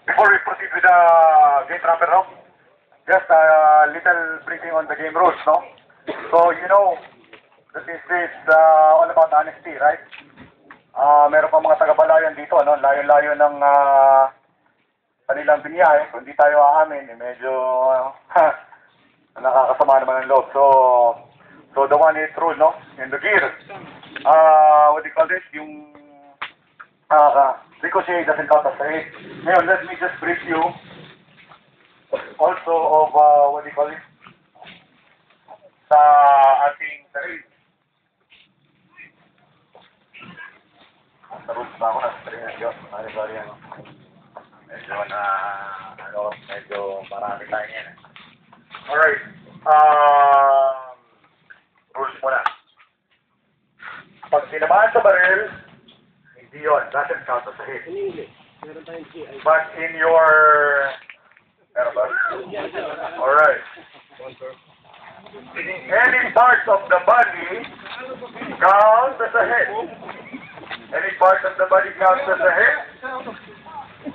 Before we proceed with the game proper, no? Just a little briefing on the game rules, no? So, you know, that this is all about honesty, right? Meron pa mga taga-balayan dito, no? Layo-layo ng kanilang binyahe. Kung hindi tayo aamin, medyo nakakasama naman ang loob. So the one hit rule, no? In the gear. What do you call this? Yung ricochet doesn't count as a hit. Ngayon, let me just brief you also of what do you call it? Sa ating sarili. Sa rules pa ako na sa sarili. Sorry, ano. Medyo marami tayo yan. Alright. Rules muna. Pag tinamaan sa baril, hindi yun. Doesn't count as a hit. But in your... Alright. Any part of the body counts as a hit. Any part of the body counts as a hit,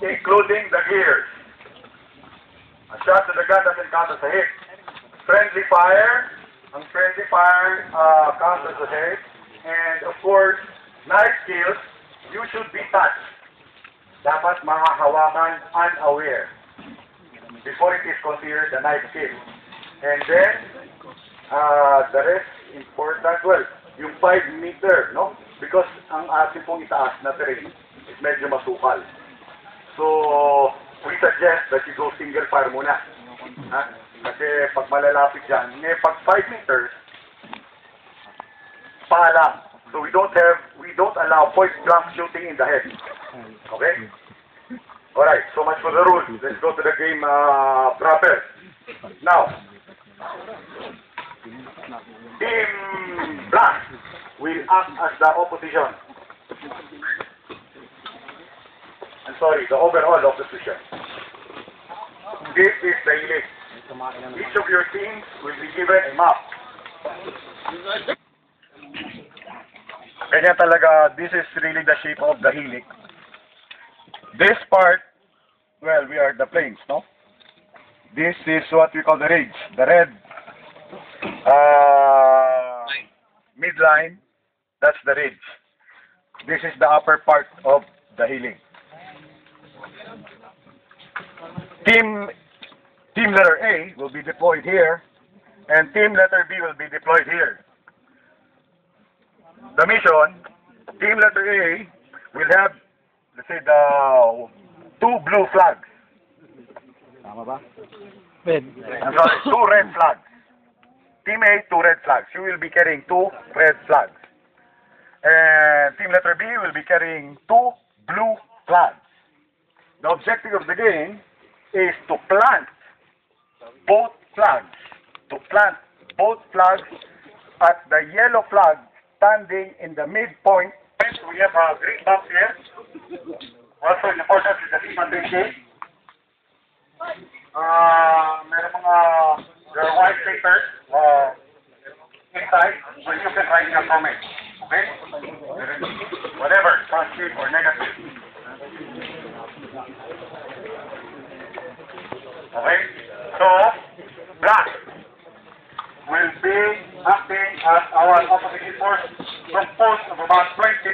including the gears. A shot to the gun doesn't count as a hit. Friendly fire, counts as a hit. And of course, knife skills, you should be touched. Dapat mahahawakan unaware before it is considered a knife skill. And then, the rest important, well, yung 5 meter, no? Because ang ating pong itaas na terrain is medyo masukal. So, we suggest that you go single fire muna. Ha? Kasi pag malalapit dyan, pag 5 meters, pa lang. So we don't allow point blank shooting in the head. Okay? Alright, so much for the rules. Let's go to the game proper. Now, Team Black will act as the opposition. I'm sorry, the overall opposition. This is the elite. Each of your teams will be given a map. Kanya talaga, this is really the shape of the helix. This part, well, we are the planes, no? This is what we call the ridge, the red midline, that's the ridge. This is the upper part of the helix. Team letter A will be deployed here, and team letter B will be deployed here. The mission, team letter A will have, let's say, the 2 blue flags. Tama ba? Red. I'm sorry, 2 red flags. Team A, 2 red flags. You will be carrying 2 red flags. And team letter B will be carrying 2 blue flags. The objective of the game is to plant both flags. At the yellow flag standing in the midpoint. We have a green box here. Also important is the team undershade. Meron mga white papers inside where you can write your comments. Okay? Whatever, positive or negative. Okay? So, Black will be acting as our opposition force composed of about 29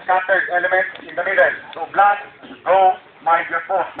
scattered elements in the middle. So Black, go mind your post.